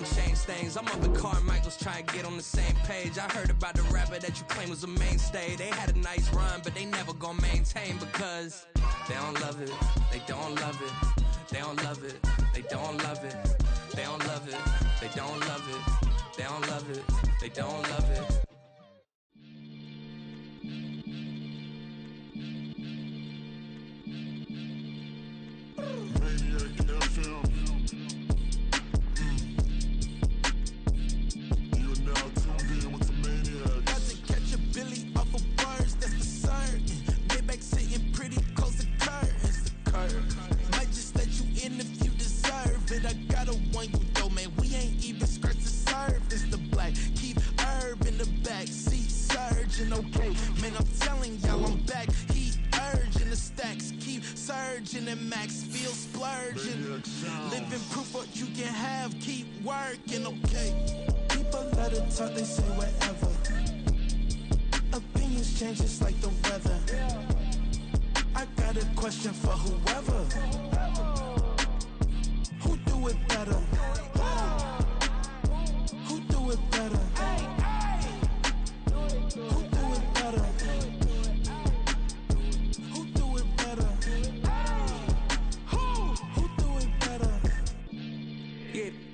gon' change things. I'm up at Carmichael's trying to get on the same page. I heard about the rapper that you claim was a mainstay. They had a nice run, but they never gon' maintain because they don't love it, they don't love it, they don't love it, they don't love it, they don't love it, they don't love it, they don't love it, they don't love it. Living proof what you can have, keep working, okay? People let it talk, they say whatever. Opinions change just like the weather. I got a question for whoever. Who do it better? Who do it better? Who do it better? Who do it better?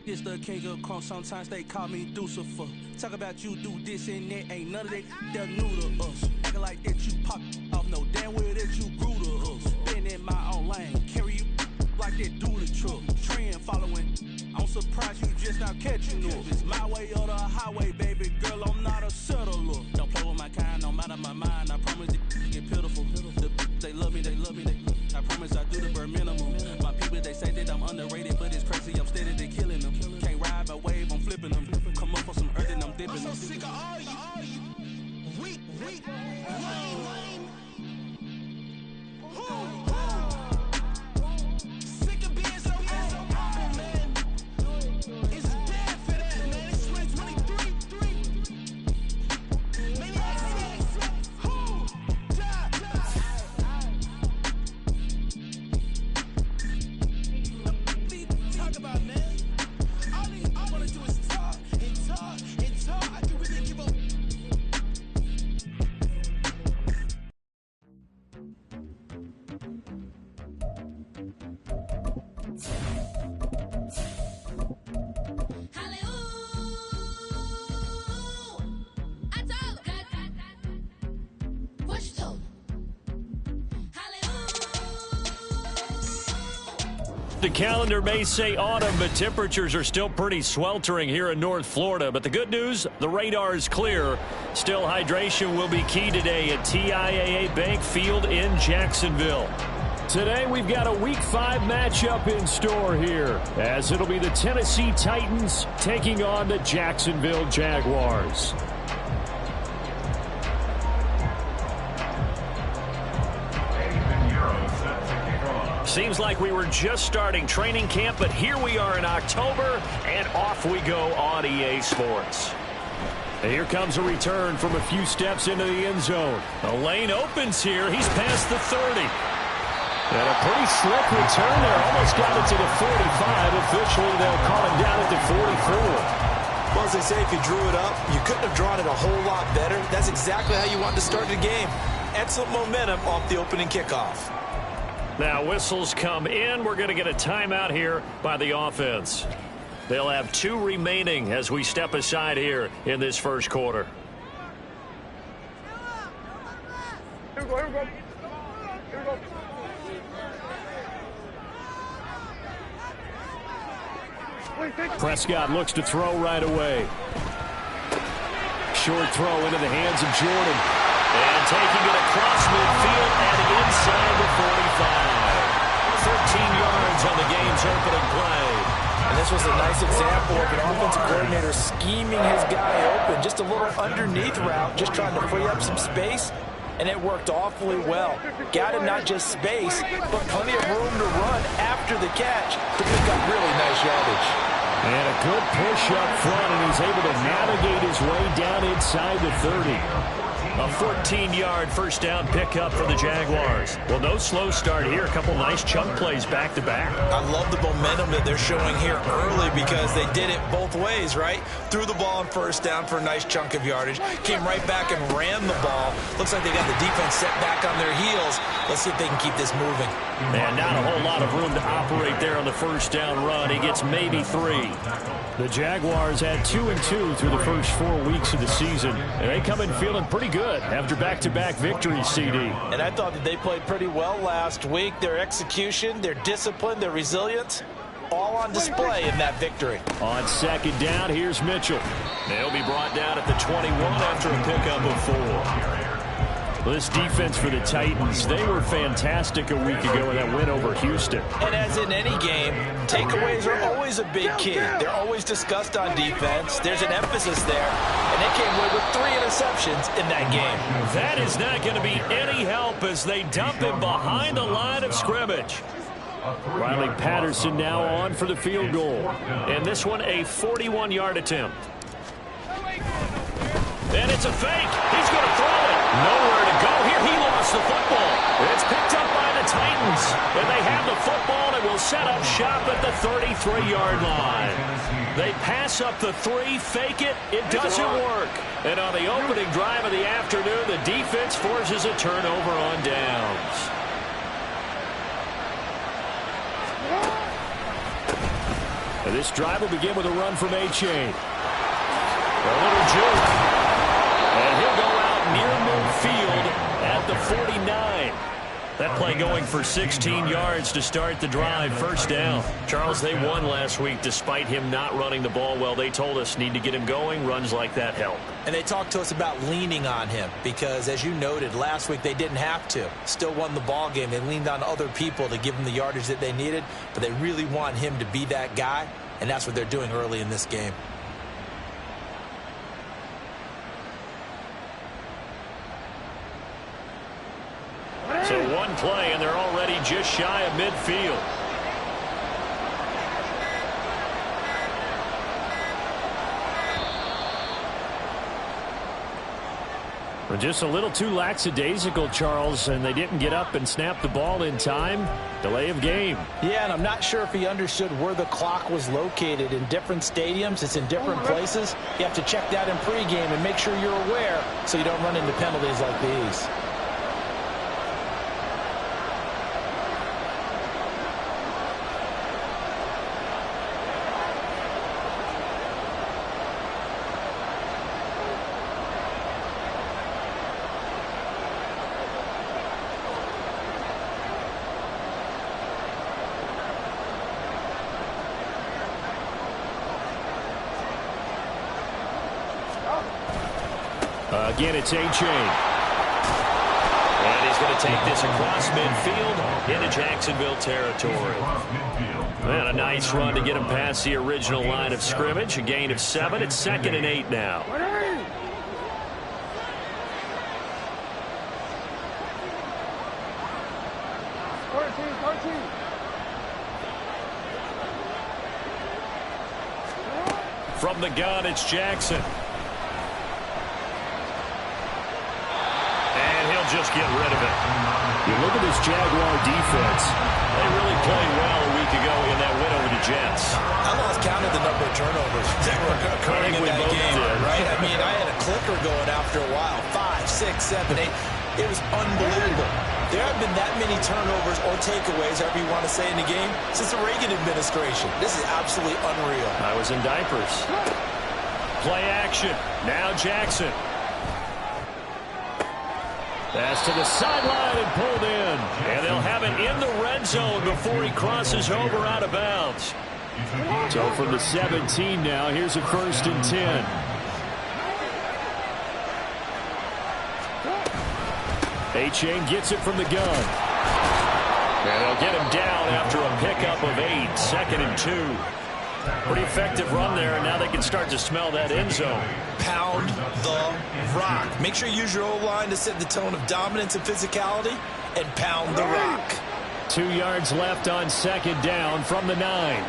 It's the king of crunk, sometimes they call me Lucifer. Talk about you do this and that, ain't none of that they're new to us. Acting like that you pop off, no damn well that you grew to us. Been in my own lane, carry you like that do the truck. Trend following, I'm surprised you just now catching up. It's my way or the highway, baby girl, I'm not a settler. Don't play with my kind, no matter my mind, I promise it get pitiful. They love me, they love me, they love me. I promise I do the bare minimum. My people, they say that I'm underrated, but it's crazy, I'm steady, they killing them. Can't ride my wave, I'm flipping them. Come up for some earth and I'm dipping them. I'm so sick of all you weak, lame. Sick of being so humble, man. It's dead for that, man. It's 2023. Maniacs, who? Talk about, man. All I wanna do is talk and talk and talk. I can really give up. The calendar may say autumn, but temperatures are still pretty sweltering here in North Florida. But the good news, the radar is clear. Still, hydration will be key today at TIAA Bank Field in Jacksonville. Today, we've got a Week 5 matchup in store here, as it'll be the Tennessee Titans taking on the Jacksonville Jaguars. Seems like we were just starting training camp, but here we are in October, and off we go on EA Sports. And here comes a return from a few steps into the end zone. The lane opens here. He's past the 30. And a pretty slick return there. Almost got it to the 45. Officially, they'll call him down at the 44. Well, as they say, if you drew it up, you couldn't have drawn it a whole lot better. That's exactly how you want to start the game. Excellent momentum off the opening kickoff. Now whistles come in. We're going to get a timeout here by the offense. They'll have 2 remaining as we step aside here in this first quarter. Here we go. Prescott looks to throw right away. Short throw into the hands of Jordan. And taking it across midfield and inside the 45. 13 yards on the game's opening play. And this was a nice example of an offensive coordinator scheming his guy open. Just a little underneath route, just trying to free up some space. And it worked awfully well. Got him not just space, but plenty of room to run after the catch to pick up really nice yardage. And a good push up front, and he's able to navigate his way down inside the 30. A 14-yard first down pickup for the Jaguars. Well, no slow start here. A couple nice chunk plays back-to-back. I love the momentum that they're showing here early because they did it both ways, right? Threw the ball on first down for a nice chunk of yardage. Came right back and ran the ball. Looks like they got the defense set back on their heels. Let's see if they can keep this moving. And not a whole lot of room to operate there on the first down run. He gets maybe 3. The Jaguars had 2-2 through the first 4 weeks of the season. And they come in feeling pretty good after back-to-back victories, CD. And I thought that they played pretty well last week. Their execution, their discipline, their resilience, all on display in that victory. On second down, here's Mitchell. They'll be brought down at the 21 after a pickup of 4. Well, this defense for the Titans, they were fantastic a week ago in that win over Houston. And as in any game, takeaways are always a big key. They're always discussed on defense. There's an emphasis there, and they came away with 3 interceptions in that game. That is not going to be any help as they dump him behind the line of scrimmage. Riley Patterson now on for the field goal. And this one a 41-yard attempt. And it's a fake. He's going to throw it. Nowhere to go here. He lost the football. It's picked up by the Titans. And they have the football and will set up shop at the 33-yard line. They pass up the 3, fake it. It doesn't work. And on the opening drive of the afternoon, the defense forces a turnover on downs. And this drive will begin with a run from A-Chain. A little juke. And he'll go out near midfield at the 49. That play going for 16 yards to start the drive. First down. Charles, they won last week despite him not running the ball well. They told us need to get him going. Runs like that help. And they talked to us about leaning on him because, as you noted, last week they didn't have to. Still won the ball game. They leaned on other people to give them the yardage that they needed, but they really want him to be that guy, and that's what they're doing early in this game. So one play, and they're already just shy of midfield. Well, just a little too lackadaisical, Charles, and they didn't get up and snap the ball in time. Delay of game. Yeah, and I'm not sure if he understood where the clock was located. In different stadiums, it's in different places. You have to check that in pregame and make sure you're aware so you don't run into penalties like these. Again, it's A-Chain. And he's going to take this across midfield into Jacksonville territory. And a nice run to get him past the original line of scrimmage. A gain of 7. It's 2nd and 8 now. From the gun, it's Jackson. Just get rid of it. You look at this Jaguar defense. They really played well a week ago in that win over the Jets. I lost count of the number of turnovers that were occurring in that game, right? I mean, I had a clicker going after a while. 5, 6, 7, 8. It was unbelievable. There haven't been that many turnovers or takeaways, however you want to say, in the game since the Reagan administration. This is absolutely unreal. I was in diapers. Play action. Now Jackson. Pass to the sideline and pulled in. And they'll have it in the red zone before he crosses over out of bounds. So from the 17 now, here's a 1st and 10. A-Chain gets it from the gun. And they'll get him down after a pickup of 8. 2nd and 2. Pretty effective run there, and now they can start to smell that end zone. Pound the rock. Make sure you use your O-line to set the tone of dominance and physicality, and pound the rock. 2 yards left on 2nd down from the 9.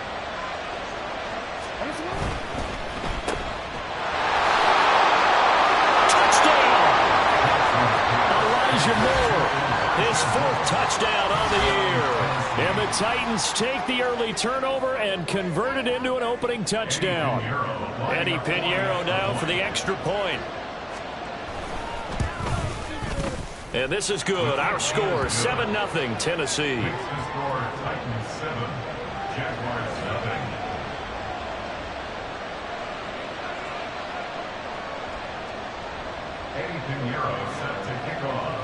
Titans take the early turnover and convert it into an opening touchdown. Eddie Pinheiro now for the extra point. And this is good. Our score, 7-0 Tennessee. Eddie Pinheiro set to kick off.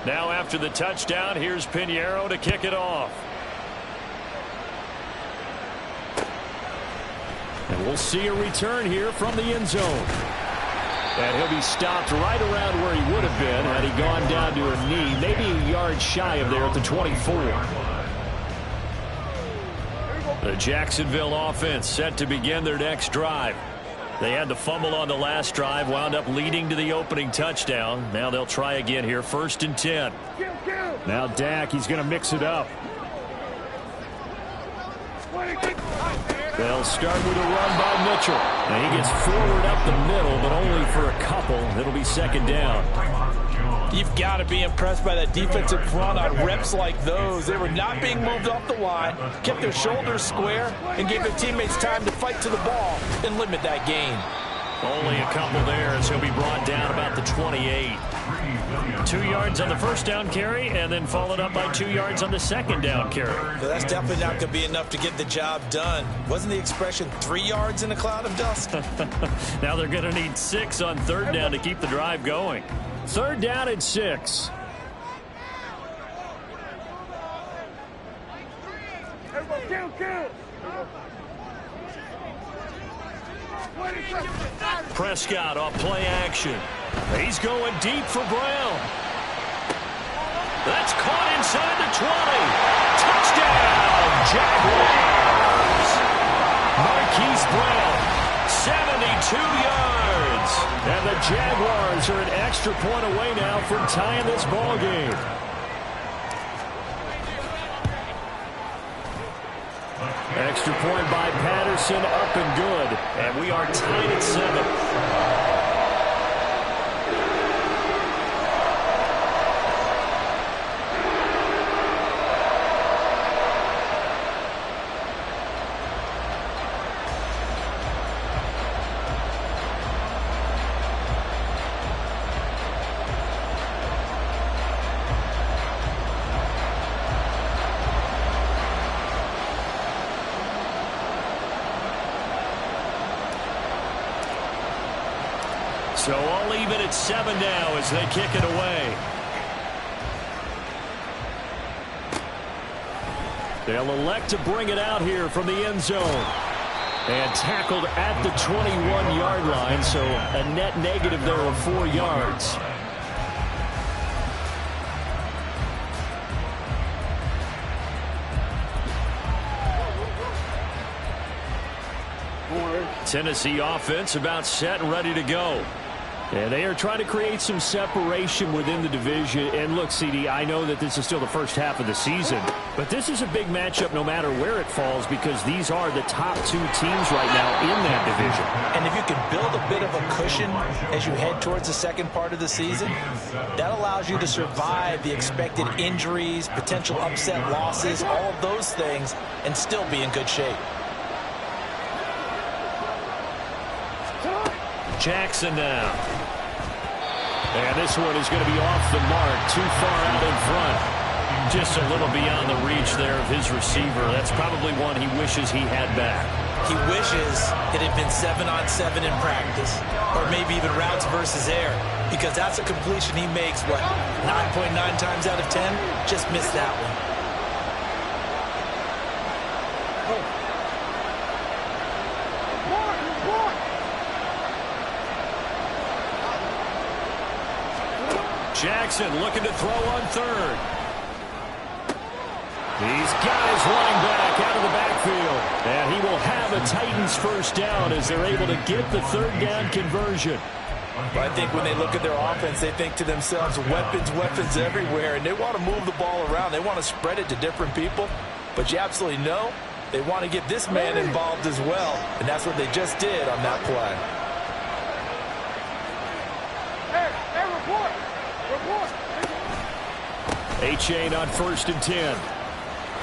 Now after the touchdown, here's Pinheiro to kick it off. And we'll see a return here from the end zone. And he'll be stopped right around where he would have been had he gone down to a knee, maybe a yard shy of there at the 24. The Jacksonville offense set to begin their next drive. They had the fumble on the last drive, wound up leading to the opening touchdown. Now they'll try again here, 1st and 10. Now Dak, he's going to mix it up. They'll start with a run by Mitchell. And he gets forward up the middle, but only for a couple. It'll be 2nd down. You've got to be impressed by that defensive front on reps like those. They were not being moved off the line, kept their shoulders square, and gave their teammates time to fight to the ball and limit that gain. Only a couple there as he'll be brought down about the 28. 2 yards on the first down carry, and then followed up by 2 yards on the second down carry. So that's definitely not going to be enough to get the job done. Wasn't the expression 3 yards in a cloud of dust? Now they're going to need 6 on 3rd down to keep the drive going. 3rd down and 6. Prescott off play action. He's going deep for Brown. That's caught inside the 20. Touchdown, Jaguars. Marquise Brown, 72 yards. And the Jaguars are an extra point away now from tying this ball game. Extra point by Patterson, up and good. And we are tied at 7. So all even at 7 now as they kick it away. They'll elect to bring it out here from the end zone. And tackled at the 21-yard line, so a net negative there of 4 yards. Tennessee offense about set and ready to go. And they are trying to create some separation within the division. And look, CD, I know that this is still the first half of the season, but this is a big matchup no matter where it falls because these are the top 2 teams right now in that division. And if you can build a bit of a cushion as you head towards the second part of the season, that allows you to survive the expected injuries, potential upset losses, all of those things, and still be in good shape. Jackson now. And this one is going to be off the mark, too far out in front. Just a little beyond the reach there of his receiver. That's probably one he wishes he had back. He wishes it had been 7-on-7 in practice, or maybe even routes versus air, because that's a completion he makes, what, 9.9 times out of 10? Just missed that one. Jackson looking to throw on 3rd. He's got his line back out of the backfield. And he will have a Titans first down as they're able to get the 3rd down conversion. But I think when they look at their offense, they think to themselves, weapons everywhere. And they want to move the ball around. They want to spread it to different people. But you absolutely know they want to get this man involved as well. And that's what they just did on that play. Hey, report! A-Chain on 1st and 10.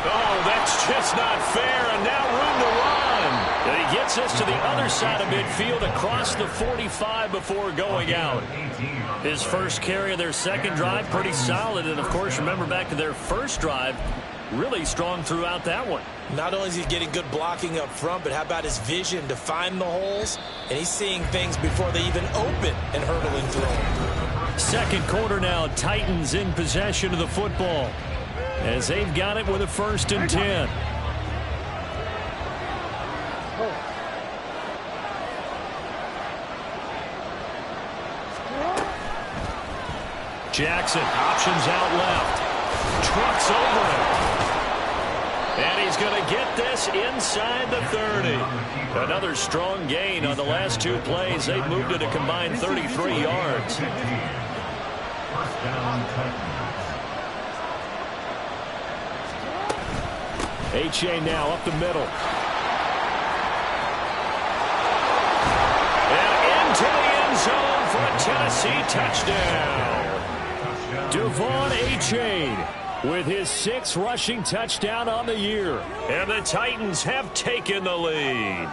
Oh, that's just not fair, and now room to run. And he gets us to the other side of midfield across the 45 before going out. His first carry of their second drive, pretty solid. And, of course, remember back to their first drive, really strong throughout that one. Not only is he getting good blocking up front, but how about his vision to find the holes? And he's seeing things before they even open and hurdling through them. Second quarter now, Titans in possession of the football as they've got it with a 1st and 10. Jackson, options out left. Trucks over him. And he's going to get this inside the 30. Another strong gain on the last 2 plays. They've moved it a combined 33 yards. First down, Titans. A-Chain now up the middle. And into the end zone for a Tennessee touchdown. Devon A-Chain with his 6th rushing touchdown on the year. And the Titans have taken the lead.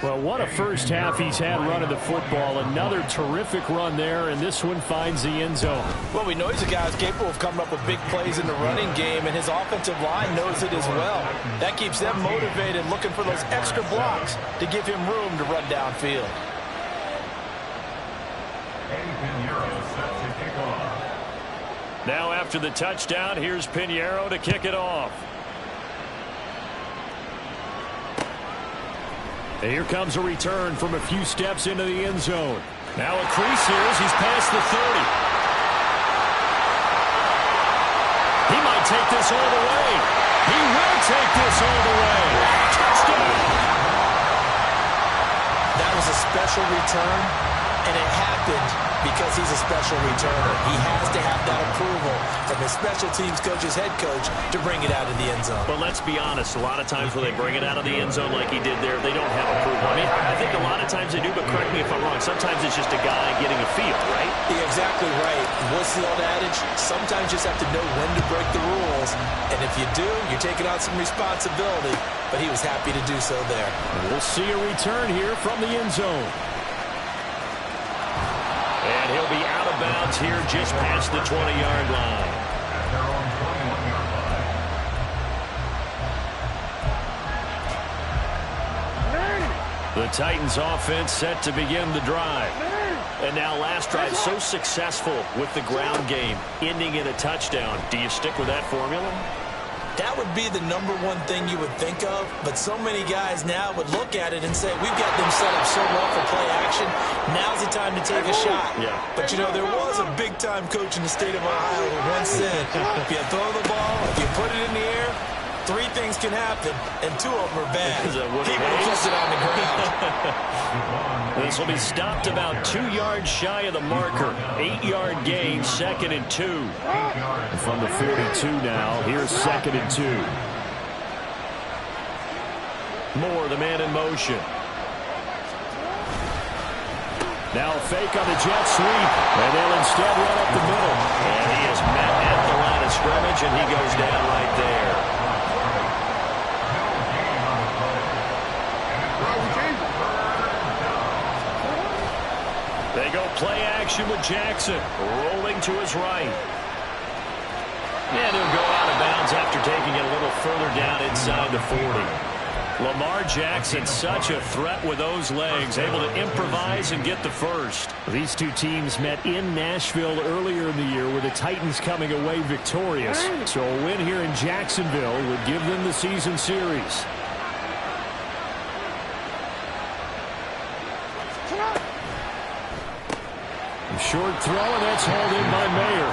Well, what a first half he's had running the football. Another terrific run there, and this one finds the end zone. Well, we know he's a guy who's capable of coming up with big plays in the running game, and his offensive line knows it as well. That keeps them motivated, looking for those extra blocks to give him room to run downfield. Now after the touchdown, here's Pinheiro to kick it off. And here comes a return from a few steps into the end zone. Now a crease here as he's past the 30. He might take this all the way. He will take this all the way. Touchdown! That was a special return, and it happened because he's a special returner. He has to have that approval from his special teams coach's head coach to bring it out of the end zone. But let's be honest, a lot of times when they bring it out of the end zone like he did there, they don't have approval. I mean, I think a lot of times they do, but correct me if I'm wrong. Sometimes it's just a guy getting a feel, right? Yeah, exactly right. What's the old adage? Sometimes you just have to know when to break the rules. And if you do, you're taking on some responsibility. But he was happy to do so there. We'll see a return here from the end zone. And he'll be out of bounds here just past the 20-yard line. Their own 21-yard line. The Titans offense set to begin the drive. And now last drive so successful with the ground game, ending in a touchdown. Do you stick with that formula? That would be the number one thing you would think of, but so many guys now would look at it and say, we've got them set up so well for play action, now's the time to take a shot. Yeah. But, you know, there was a big-time coach in the state of Ohio who once said, if you throw the ball, if you put it in the air, 3 things can happen, and 2 of them are bad. Keep it on the ground. This will be stopped about 2 yards shy of the marker. 8-yard gain, 2nd and 2. From the 42 now, here's 2nd and 2. Moore, the man in motion. Now a fake on the jet sweep, and they'll instead run up the middle. And he is met at the line of scrimmage, and he goes down right there. They go play action with Jackson, rolling to his right. And he'll go out of bounds after taking it a little further down inside the 40. Lamar Jackson, such a threat with those legs, able to improvise and get the first. These two teams met in Nashville earlier in the year with the Titans coming away victorious. So a win here in Jacksonville would give them the season series. Short throw, and that's hauled in by Mayer.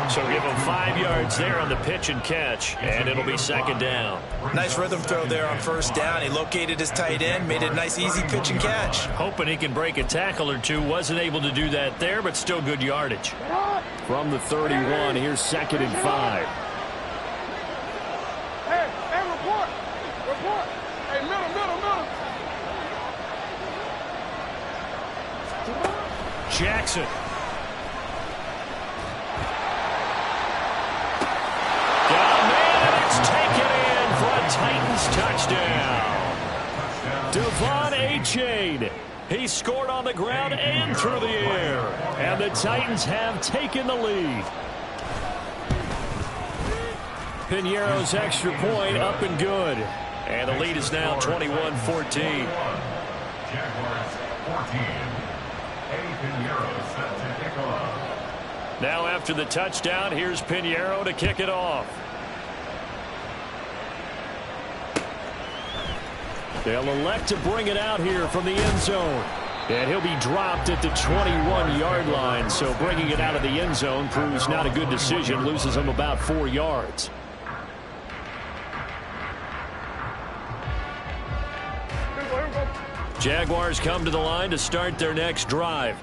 So give him 5 yards there on the pitch and catch, and it'll be 2nd down. Nice rhythm throw there on 1st down. He located his tight end, made it a nice, easy pitch and catch. Hoping he can break a tackle or two. Wasn't able to do that there, but still good yardage. From the 31, here's 2nd and 5. Hey, report. Report. Hey, middle. Jackson. chain. He scored on the ground and through the air. And the Titans have taken the lead. Piñeiro's extra point up and good. And the lead is now 21-14. Jaguars 14. Eddie Piñeiro set to kick off. Now after the touchdown, here's Piñeiro to kick it off. They'll elect to bring it out here from the end zone. And he'll be dropped at the 21-yard line. So bringing it out of the end zone proves not a good decision. Loses him about 4 yards. Jaguars come to the line to start their next drive.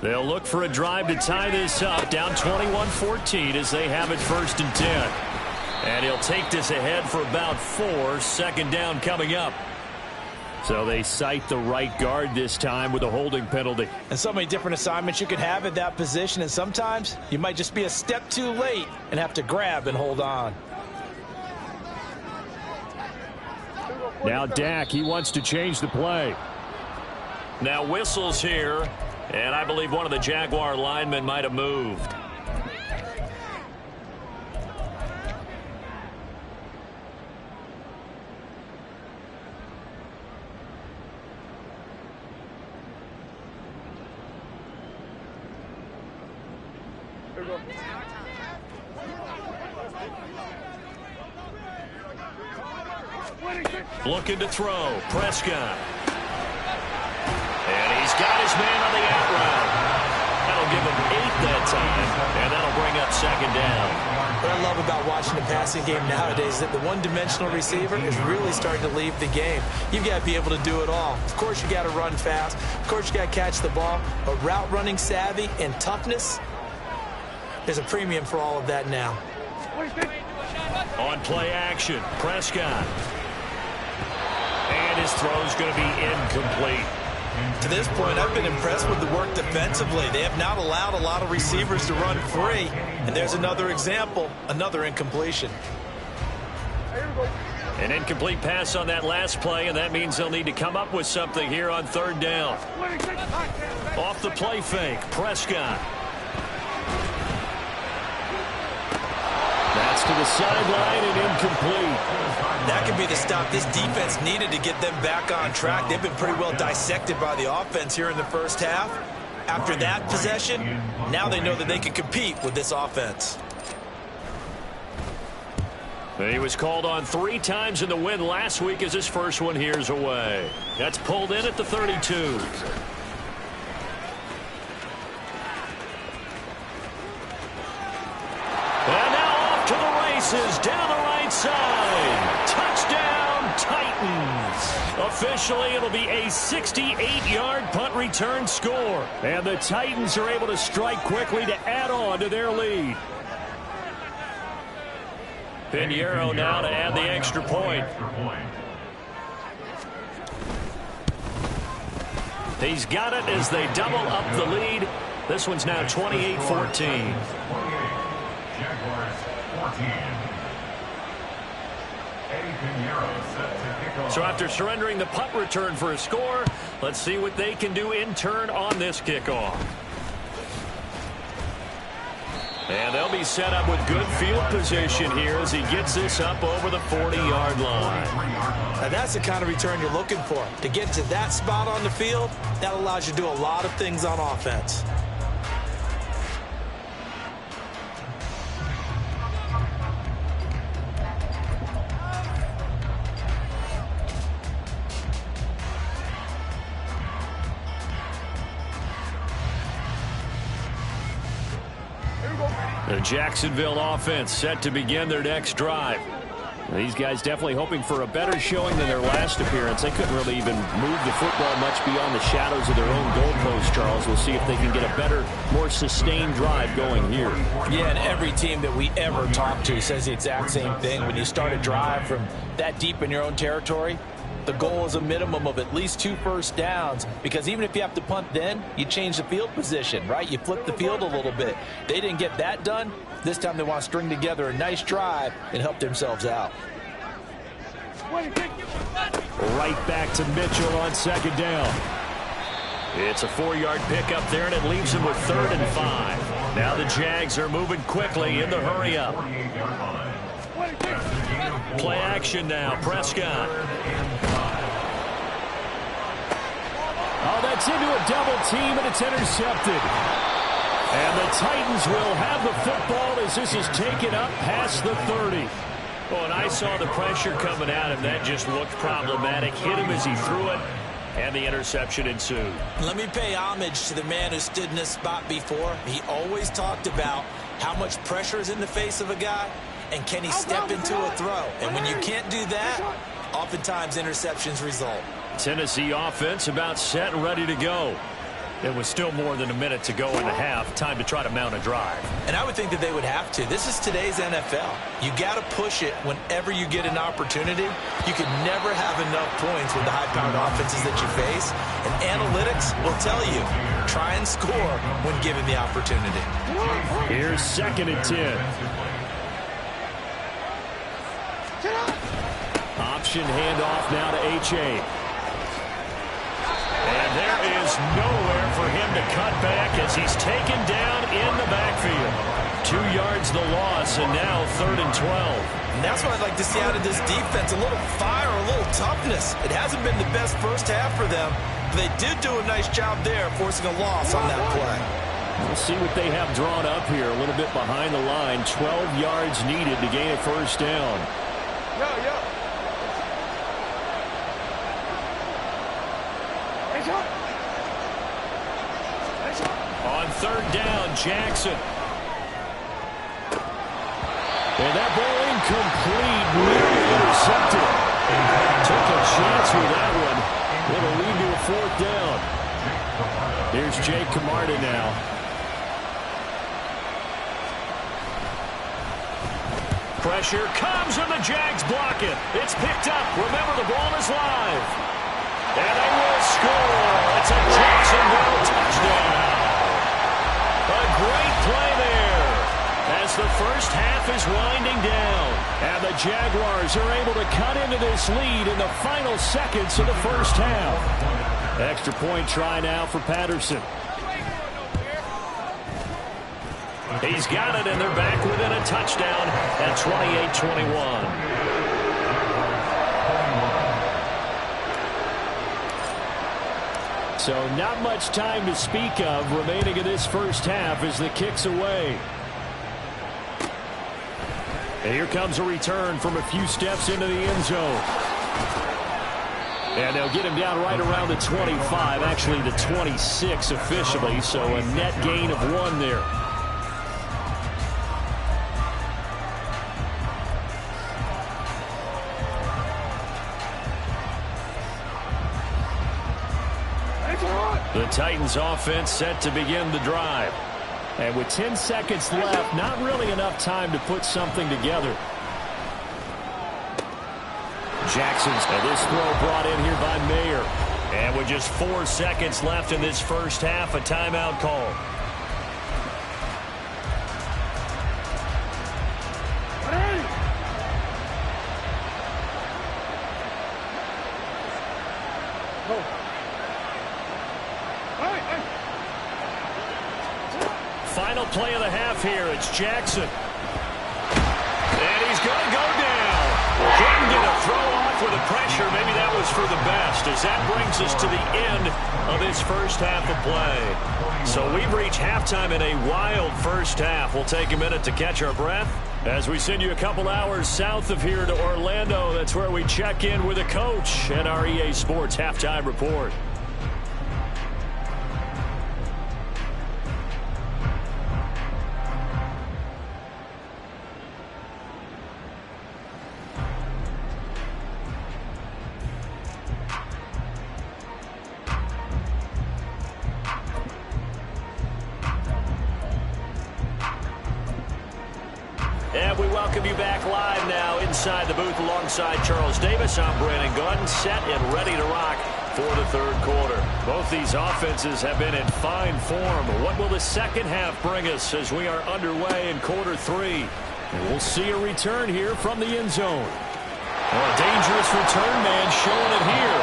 They'll look for a drive to tie this up, down 21-14 as they have it 1st and 10. And he'll take this ahead for about 4, 2nd down coming up. So they cite the right guard this time with a holding penalty. And so many different assignments you can have at that position, and sometimes you might just be a step too late and have to grab and hold on. Now Dak, he wants to change the play. Now whistles here, and I believe one of the Jaguar linemen might have moved. Looking to throw. Prescott. And he's got his man on the out route. That'll give him 8 that time, and that'll bring up 2nd down. What I love about watching the passing game nowadays is that the one-dimensional receiver is really starting to leave the game. You've got to be able to do it all. Of course, you got to run fast. Of course, you got to catch the ball. But route running savvy and toughness, there's a premium for all of that now. On play action, Prescott. And his throw's going to be incomplete. To this point, I've been impressed with the work defensively. They have not allowed a lot of receivers to run free. And there's another example, another incompletion. An incomplete pass on that last play, and that means they'll need to come up with something here on 3rd down. Off the play fake, Prescott. That's to the sideline and incomplete. That could be the stop this defense needed to get them back on track. They've been pretty well dissected by the offense here in the first half. After that possession, now they know that they can compete with this offense. He was called on 3 times in the win last week as his first one here's away. That's pulled in at the 32. And now off to the races down the right side. Touchdown, Titans. Officially, it'll be a 68-yard punt return score. And the Titans are able to strike quickly to add on to their lead. Piñeiro now to add the extra point. He's got it as they double up the lead. This one's now 28-14. Jaguars 14. Eddie Piñeiro set to kick off. So after surrendering the punt return for a score, let's see what they can do in turn on this kickoff. And they'll be set up with good field position here as he gets this up over the 40-yard line. Now that's the kind of return you're looking for. To get to that spot on the field, that allows you to do a lot of things on offense. The Jacksonville offense set to begin their next drive. These guys definitely hoping for a better showing than their last appearance. They couldn't really even move the football much beyond the shadows of their own goalpost, Charles. We'll see if they can get a better, more sustained drive going here. Yeah, and every team that we ever talk to says the exact same thing. When you start a drive from that deep in your own territory, the goal is a minimum of at least 2 first downs, because even if you have to punt then, you change the field position, right? You flip the field a little bit. They didn't get that done. This time they want to string together a nice drive and help themselves out. Right back to Mitchell on second down. It's a 4-yard pickup there, and it leaves him with 3rd and 5. Now the Jags are moving quickly in the hurry-up. Play action now, Prescott. Oh, that's into a double team, and it's intercepted. And the Titans will have the football as this is taken up past the 30. Well, and I saw the pressure coming at him. That just looked problematic. Hit him as he threw it, and the interception ensued. Let me pay homage to the man who stood in this spot before. He always talked about how much pressure is in the face of a guy, and can he step into a throw. And when you can't do that, oftentimes interceptions result. Tennessee offense about set and ready to go. It was still more than a minute to go in the half. Time to try to mount a drive. And I would think that they would have to. This is today's NFL. You got to push it whenever you get an opportunity. You can never have enough points with the high-powered offenses that you face. And analytics will tell you, try and score when given the opportunity. Here's 2nd and 10. Option handoff now to H.A. And there is nowhere for him to cut back as he's taken down in the backfield. 2 yards the loss, and now 3rd and 12. And that's what I'd like to see out of this defense, a little fire, a little toughness. It hasn't been the best first half for them, but they did do a nice job there, forcing a loss on that play. We'll see what they have drawn up here, a little bit behind the line. 12 yards needed to gain a first down. On 3rd down, Jackson. And that ball incomplete, nearly intercepted. Took a chance with that one. It'll lead to a 4th down. Here's Jake Camarda now. Pressure comes and the Jags block it. It's picked up. Remember, the ball is live. And they will score. It's a Jacksonville touchdown. A great play there as the first half is winding down. And the Jaguars are able to cut into this lead in the final seconds of the first half. Extra point try now for Patterson. He's got it, and they're back within a touchdown at 28-21. So not much time to speak of remaining in this first half as the kick's away. And here comes a return from a few steps into the end zone. And they'll get him down right around the 25, actually the 26 officially, so a net gain of 1 there. The Titans offense set to begin the drive. And with 10 seconds left, not really enough time to put something together. Jackson's and this throw brought in here by Mayer. And with just 4 seconds left in this first half, a timeout call. Final play of the half here. It's Jackson. And he's going to go down. Couldn't get a throw off with the pressure. Maybe that was for the best, as that brings us to the end of this first half of play. So we've reached halftime in a wild first half. We'll take a minute to catch our breath as we send you a couple hours south of here to Orlando. That's where we check in with a coach at our EA Sports Halftime Report. And we welcome you back live now inside the booth alongside Charles Davis. I'm Brandon Gordon, set and ready to rock for the third quarter. Both these offenses have been in fine form. What will the second half bring us as we are underway in quarter 3? And we'll see a return here from the end zone. Well, a dangerous return man showing it here.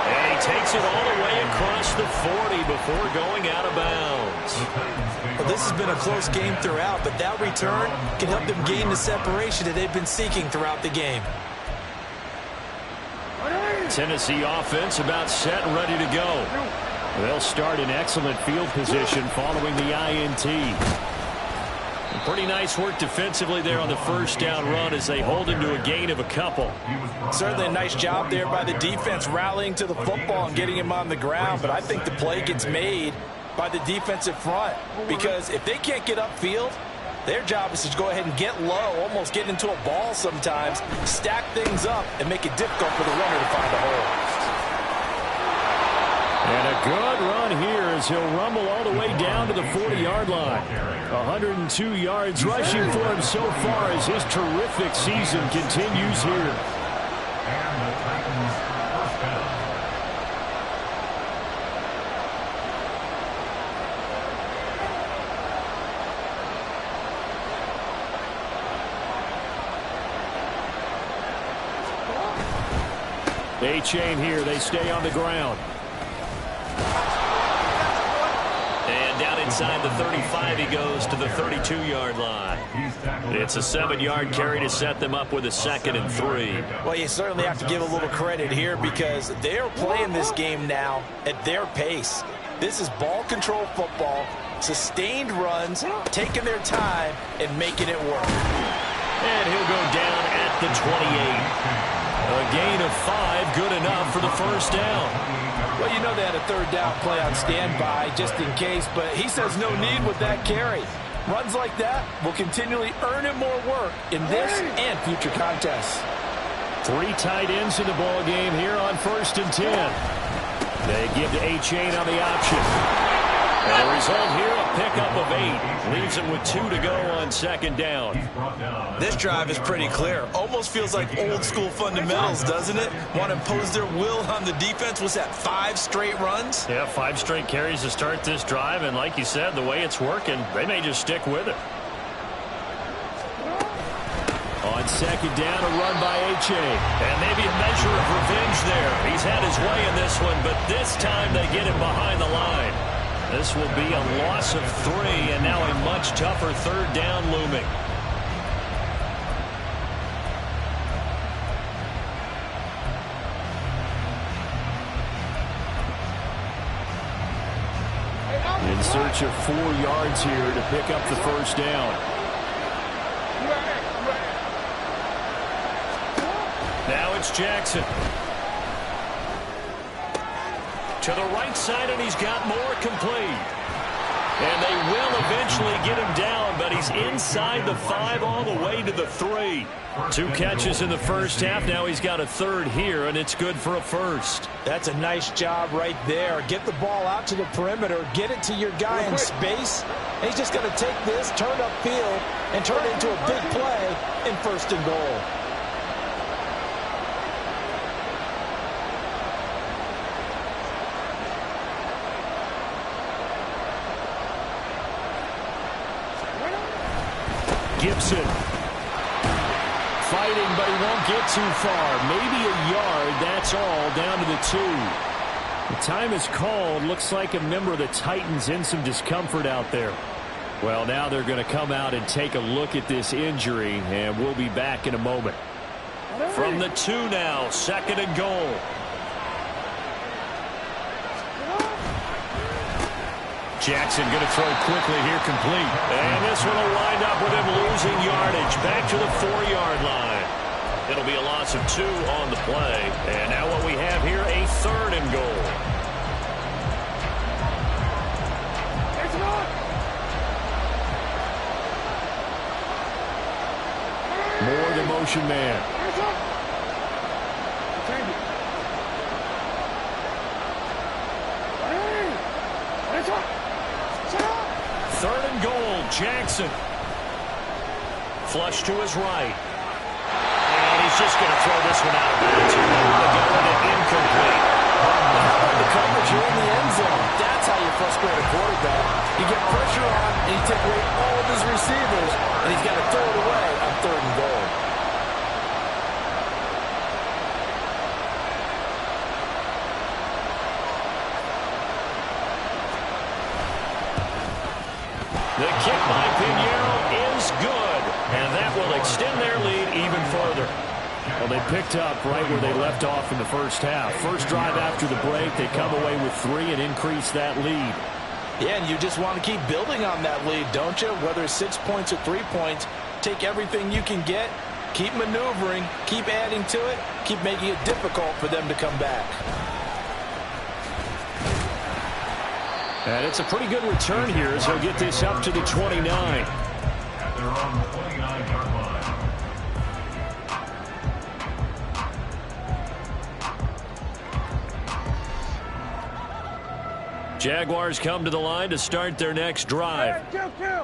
And he takes it all the way across the 40 before going out of bounds. Well, this has been a close game throughout, but that return can help them gain the separation that they've been seeking throughout the game. Tennessee offense about set and ready to go. They'll start in excellent field position following the INT. Pretty nice work defensively there on the first down run as they hold him to a gain of a couple. Certainly a nice job there by the defense rallying to the football and getting him on the ground, but I think the play gets made by the defensive front because if they can't get upfield, their job is to go ahead and get low, almost get into a ball sometimes, stack things up, and make it difficult for the runner to find a hole. And a good run here as he'll rumble all the way down to the 40-yard line. 102 yards rushing for him so far as his terrific season continues here. And the Titans first down. A-chain here. They stay on the ground. And down inside the 35, he goes to the 32-yard line. It's a 7-yard carry to set them up with a 2nd and 3. Well, you certainly have to give a little credit here because they're playing this game now at their pace. This is ball control football, sustained runs, taking their time, and making it work. And he'll go down at the 28. A gain of 5, good enough for the first down. Well, you know they had a third down play on standby just in case, but he says no need with that carry. Runs like that will continually earn him more work in this and future contests. 3 tight ends in the ball game here on 1st and 10. They give to A-chain on the option. And the result here, a pickup of 8. Leaves him with 2 to go on 2nd down. This drive is pretty clear. Almost feels like old school fundamentals, doesn't it? Want to impose their will on the defense. Was that 5 straight runs? Yeah, 5 straight carries to start this drive. And like you said, the way it's working, they may just stick with it. On 2nd down, a run by A-chain. And maybe a measure of revenge there. He's had his way in this one, but this time they get him behind the line. This will be a loss of 3, and now a much tougher 3rd down looming. In search of 4 yards here to pick up the first down. Now it's Jackson. To the right side, and he's got more complete. And they will eventually get him down, but he's inside the 5 all the way to the 3. 2 catches in the first half. Now he's got a 3rd here, and it's good for a 1st. That's a nice job right there. Get the ball out to the perimeter. Get it to your guy in space. And he's just going to take this, turn upfield, and turn it into a big play in 1st and goal. Gibson fighting, but he won't get too far. Maybe a yard, that's all, down to the 2. The time is called. Looks like a member of the Titans in some discomfort out there. Well, now they're going to come out and take a look at this injury, and we'll be back in a moment. From the 2 now, 2nd and goal. Jackson going to throw quickly here, complete. And this one will wind up with him losing yardage back to the 4-yard line. It'll be a loss of 2 on the play. And now what we have here, a 3rd and goal. More the motion man. Third and goal, Jackson. Flush to his right. And he's just going to throw this one out of bounds. Incomplete. The coverage here in the end zone. That's how you frustrate a quarterback. You get pressure on, and you take away all of his receivers, and he's got to throw it away on 3rd and goal. The kick by Pinheiro is good, and that will extend their lead even further. Well, they picked up right where they left off in the first half. First drive after the break, they come away with 3 and increase that lead. Yeah, and you just want to keep building on that lead, don't you? Whether it's 6 points or 3 points, take everything you can get, keep maneuvering, keep adding to it, keep making it difficult for them to come back. And it's a pretty good return here as he'll get this up to the 29. At their own 29-yard line. Jaguars come to the line to start their next drive.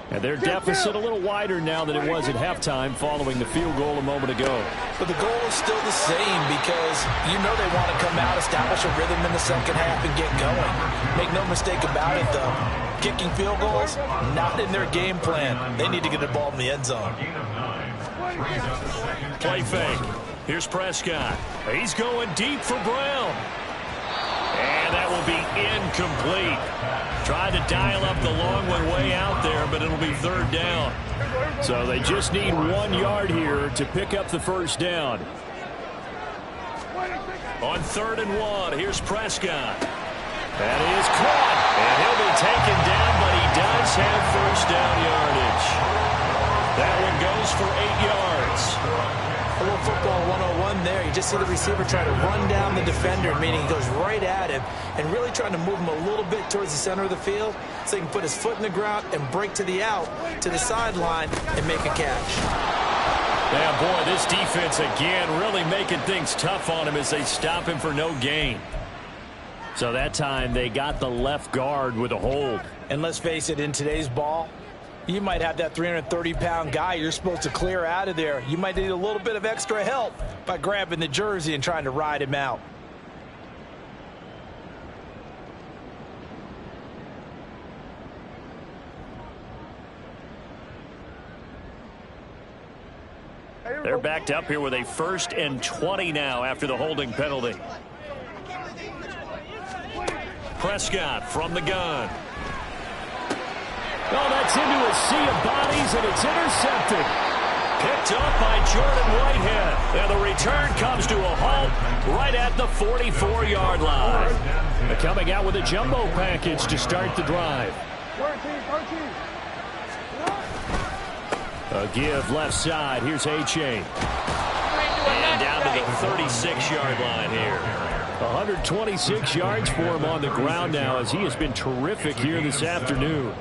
And their deficit a little wider now than it was at halftime following the field goal a moment ago. But the goal is still the same because you know they want to come out, establish a rhythm in the second half, and get going. Make no mistake about it, though. Kicking field goals, not in their game plan. They need to get the ball in the end zone. Play fake. Here's Prescott. He's going deep for Brown. And that will be incomplete. Tried to dial up the long one way out there, but it'll be third down. So they just need 1 yard here to pick up the first down. On 3rd and 1, here's Prescott. That is caught. And he'll be taken down, but he does have first down yardage. That one goes for 8 yards. A little football 101 there. You just see the receiver try to run down the defender, meaning he goes right at him and really trying to move him a little bit towards the center of the field so he can put his foot in the ground and break to the out, to the sideline, and make a catch. Yeah, boy, this defense again really making things tough on him as they stop him for no gain. So that time they got the left guard with a hold. And let's face it, in today's ball, you might have that 330-pound guy you're supposed to clear out of there. You might need a little bit of extra help by grabbing the jersey and trying to ride him out. They're backed up here with a 1st and 20 now after the holding penalty. Prescott from the gun. Oh, that's into a sea of bodies, and it's intercepted. Picked up by Jordan Whitehead. And the return comes to a halt right at the 44-yard line. They're coming out with a jumbo package to start the drive. 13. A give left side. Here's H.A. And down to the 36-yard line here. 126 yards for him on the ground now as he has been terrific here this afternoon.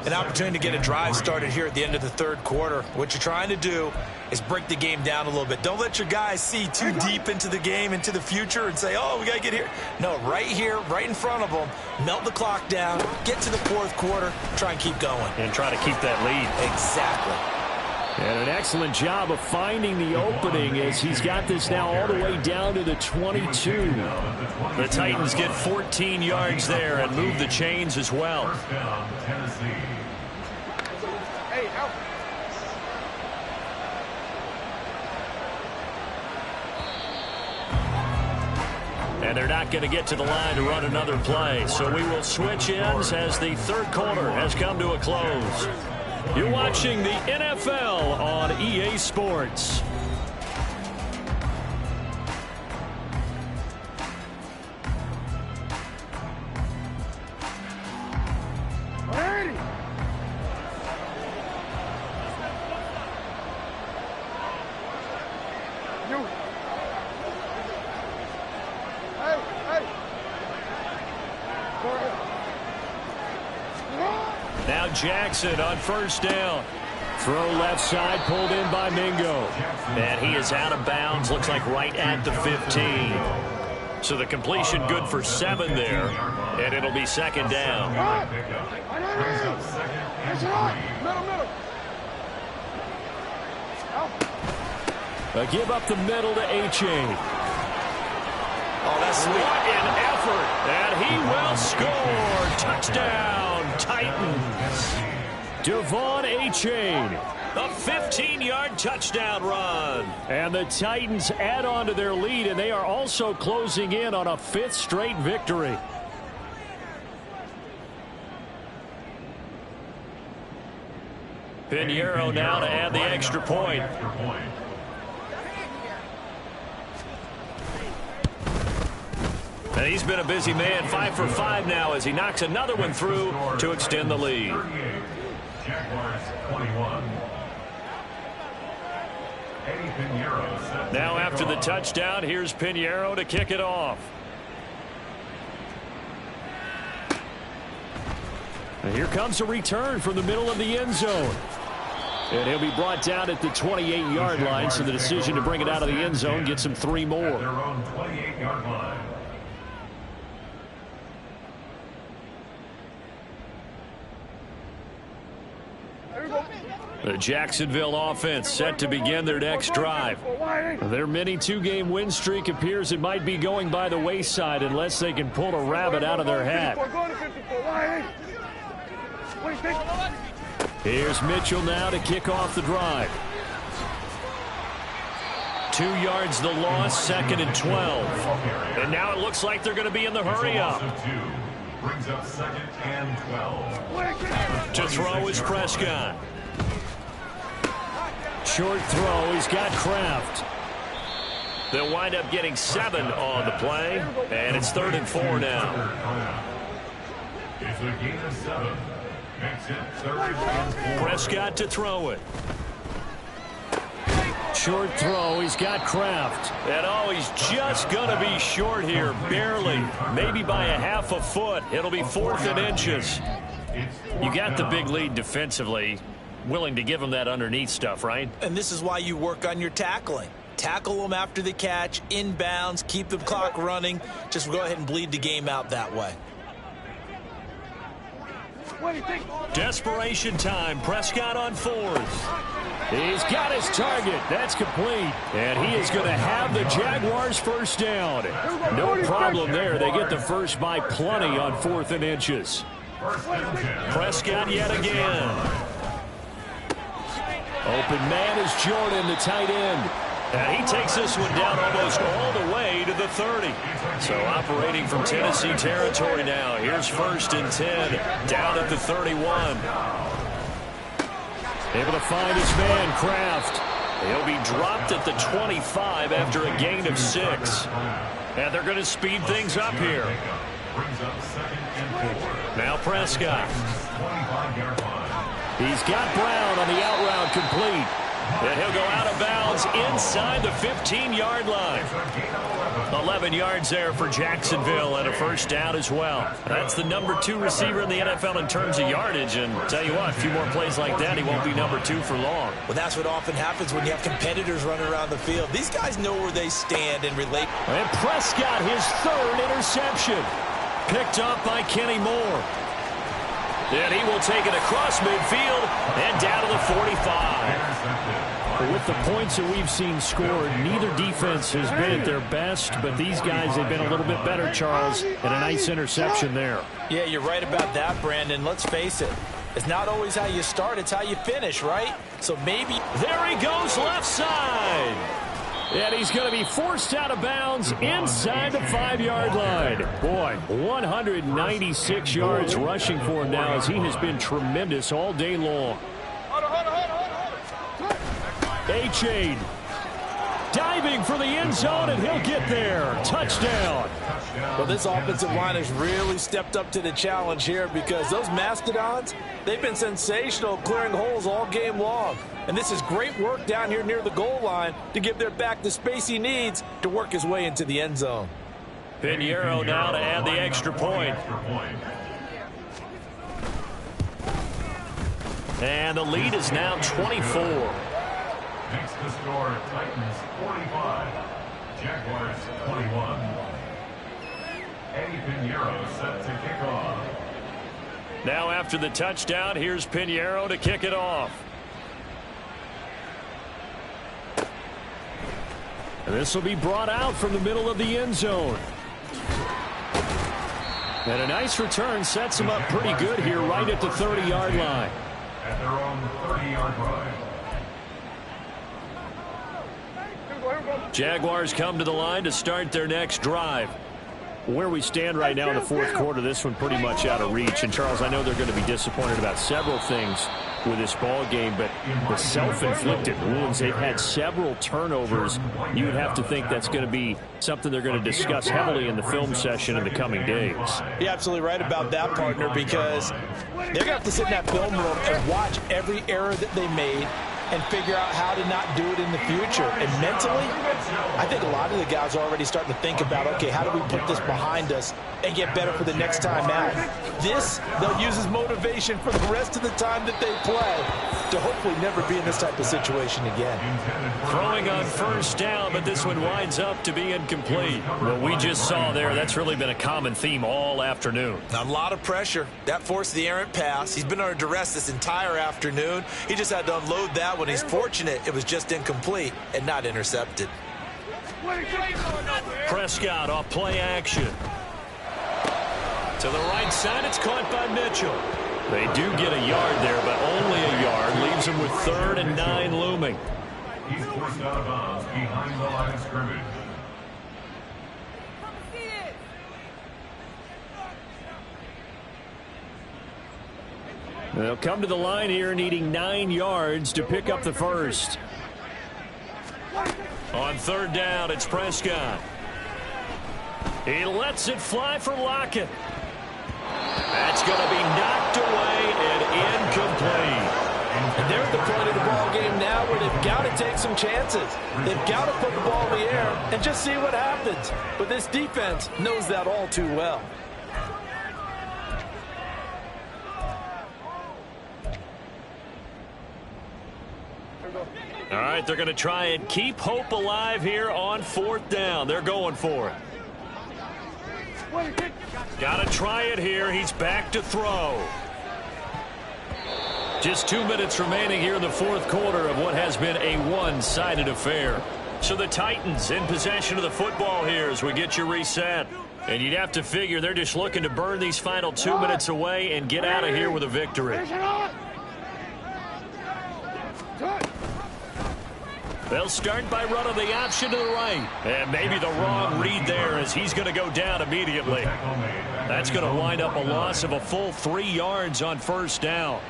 An opportunity to get a drive started here at the end of the third quarter. What you're trying to do is break the game down a little bit. Don't let your guys see too deep into the game, into the future, and say, oh, we got to get here. No, right here, right in front of them, melt the clock down, get to the fourth quarter, try and keep going. And try to keep that lead. Exactly. And an excellent job of finding the opening as he's got this now all the way down to the 22. The Titans get 14 yards there and move the chains as well. First down, Tennessee. Hey, out. And they're not going to get to the line to run another play. So we will switch ends as the third quarter has come to a close. You're watching the NFL on EA Sports. Now Jackson on first down. Throw left side, pulled in by Mingo. And he is out of bounds, looks like right at the 15. So the completion good for 7 there, and it'll be second down. A give up the middle to H.A. Oh, that's sweet. What an effort. And he will score. Touchdown, Titans. Devon Achane. A 15-yard touchdown run. And the Titans add on to their lead, and they are also closing in on a 5th straight victory. Pinheiro now to add the extra point. And he's been a busy man, 5 for 5 now as he knocks another one through to extend the lead. Jaguars 21. Now after the touchdown, here's Pinheiro to kick it off. And here comes a return from the middle of the end zone. And he'll be brought down at the 28-yard line, so the decision to bring it out of the end zone gets him 3 more. Their own 28-yard line. The Jacksonville offense set to begin their next drive. Their mini 2-game win streak appears it might be going by the wayside unless they can pull a rabbit out of their hat. Here's Mitchell now to kick off the drive. 2 yards the loss, 2nd and 12. And now it looks like they're going to be in the hurry up. Brings up 2nd and 12. To throw is Prescott. Short throw, he's got Kraft. They'll wind up getting 7 on the play, and it's 3rd and 4 now. It's a gain of 7. Makes it 3rd and 4. Prescott to throw it. Short throw, he's got Kraft. And oh, he's just going to be short here, barely. Maybe by a half a foot. It'll be 4th and inches. You got the big lead defensively. Willing to give them that underneath stuff, right? And this is why you work on your tackling. Tackle them after the catch, inbounds, keep the clock running. Just go ahead and bleed the game out that way. Desperation time. Prescott on 4th. He's got his target. That's complete. And he is going to have the Jaguars first down. No problem there. They get the first by plenty on 4th and inches. Prescott yet again. Open man is Jordan, the tight end. And he takes this one down almost all the way to the 30. So operating from Tennessee territory now. Here's 1st and 10 down at the 31. Able to find his man, Kraft. He'll be dropped at the 25 after a gain of 6. And they're going to speed things up here. Now Prescott. He's got Brown on the out route complete. And he'll go out of bounds inside the 15-yard line. 11 yards there for Jacksonville and a first down as well. That's the number 2 receiver in the NFL in terms of yardage. And tell you what, a few more plays like that, he won't be number 2 for long. Well, that's what often happens when you have competitors running around the field. These guys know where they stand and relate. And Prescott, his 3rd interception. Picked up by Kenny Moore. And he will take it across midfield and down to the 45. With the points that we've seen scored, neither defense has been at their best, but these guys have been a little bit better, Charles, and a nice interception there. Yeah, you're right about that, Brandon. Let's face it. It's not always how you start, it's how you finish, right? So maybe... There he goes left side. And he's going to be forced out of bounds inside the 5-yard line. Boy, 196 yards rushing for him now as he has been tremendous all day long. A-Chain diving for the end zone, and he'll get there. Touchdown. Well, this offensive line has really stepped up to the challenge here because those Mastodons, they've been sensational clearing holes all game long. And this is great work down here near the goal line to give their back the space he needs to work his way into the end zone. Pinheiro now to add the extra point. And the lead is now 24. Makes the score Titans 45, Jaguars 21. Eddie Pinheiro set to kick off. Now after the touchdown, here's Pinheiro to kick it off. And this will be brought out from the middle of the end zone. And a nice return sets him up pretty good here right at the 30-yard line. At their own 30-yard line. Jaguars come to the line to start their next drive. Where we stand right now in the 4th quarter, this one pretty much out of reach. And, Charles, I know they're going to be disappointed about several things. with this ball game, but the self-inflicted wounds, they've had several turnovers. You would have to think that's going to be something they're going to discuss heavily in the film session in the coming days. You're absolutely right about that, partner, because they're going to have to sit in that film room and watch every error that they made and figure out how to not do it in the future. And mentally, I think a lot of the guys are already starting to think about, okay, how do we put this behind us and get better for the next time out? This, they'll use as motivation for the rest of the time that they play to hopefully never be in this type of situation again. Throwing on first down, but this one winds up to be incomplete. What we just saw there, that's really been a common theme all afternoon. A lot of pressure. That forced the errant pass. He's been under duress this entire afternoon. He just had to unload that one. He's fortunate it was just incomplete and not intercepted. Prescott off play action. To the right side, it's caught by Mitchell. They do get a yard there, but only a yard. Leaves them with 3rd and 9 looming. He's forced out of bounds behind the line of scrimmage. They'll come to the line here needing 9 yards to pick up the first. On 3rd down, it's Prescott. He lets it fly for Lockett. That's going to be knocked away and incomplete. And they're at the point of the ball game now where they've got to take some chances. They've got to put the ball in the air and just see what happens. But this defense knows that all too well. All right, they're going to try and keep hope alive here on 4th down. They're going for it. Got to try it here. He's back to throw. Just 2 minutes remaining here in the 4th quarter of what has been a one-sided affair. So the Titans in possession of the football here as we get you reset. And you'd have to figure they're just looking to burn these final 2 minutes away and get out of here with a victory. They'll start by running the option to the right. And maybe the wrong read there as he's going to go down immediately. That's going to wind up a loss of a full 3 yards on 1st down.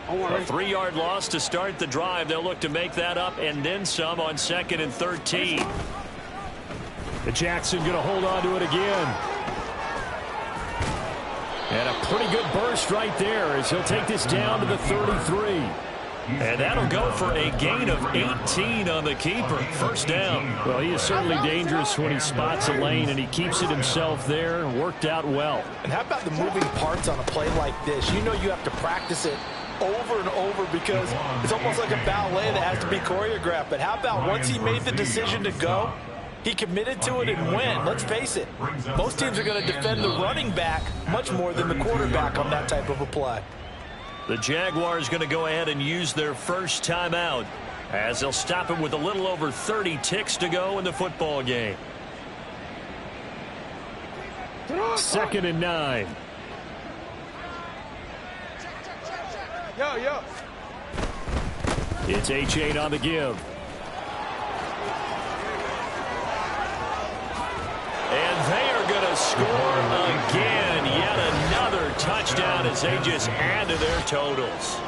A 3-yard loss to start the drive. They'll look to make that up and then some on 2nd and 13. Jackson going to hold on to it again. And a pretty good burst right there as he'll take this down to the 33. And that'll go for a gain of 18 on the keeper. 1st down. Well, he is certainly dangerous when he spots a lane, and he keeps it himself there. Worked out well. And how about the moving parts on a play like this? You know you have to practice it over and over because it's almost like a ballet that has to be choreographed. But how about once he made the decision to go, he committed to it and went. Let's face it, most teams are going to defend the running back much more than the quarterback on that type of a play. The Jaguars going to go ahead and use their first timeout as they'll stop it with a little over 30 ticks to go in the football game. 2nd and 9. Yo. It's H8 on the give. And they are going to score again. Yet another touchdown as they just add to their totals.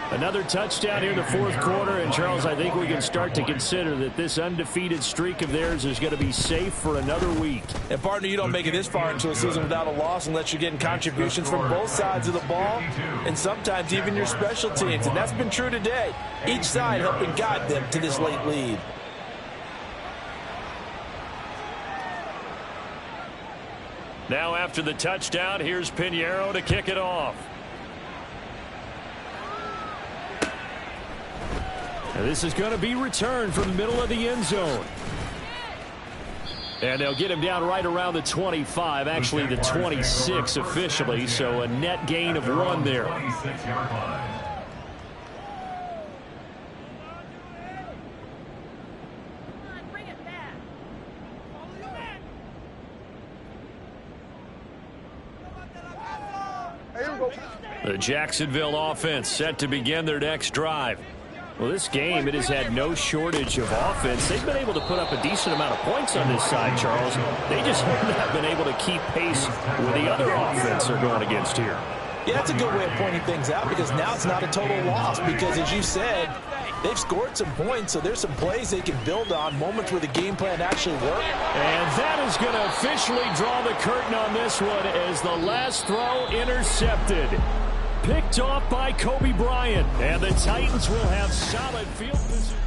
Another touchdown here in the 4th quarter. And, Charles, I think we can start to consider that this undefeated streak of theirs is going to be safe for another week. And, partner, you don't make it this far into a season without a loss unless you're getting contributions from both sides of the ball and sometimes even your special teams. And that's been true today. Each side helping guide them to this late lead. Now after the touchdown, here's Pinheiro to kick it off. And this is going to be returned from the middle of the end zone. And they'll get him down right around the 25, actually the 26 officially, so a net gain of 1 there. The Jacksonville offense set to begin their next drive. Well, this game, it has had no shortage of offense. They've been able to put up a decent amount of points on this side, Charles. They just have not been able to keep pace with the other offense they're going against here. Yeah, that's a good way of pointing things out because now it's not a total loss because, as you said, they've scored some points, so there's some plays they can build on, moments where the game plan actually worked. And that is going to officially draw the curtain on this one as the last throw intercepted. Picked off by Kobe Bryant, and the Titans will have solid field position.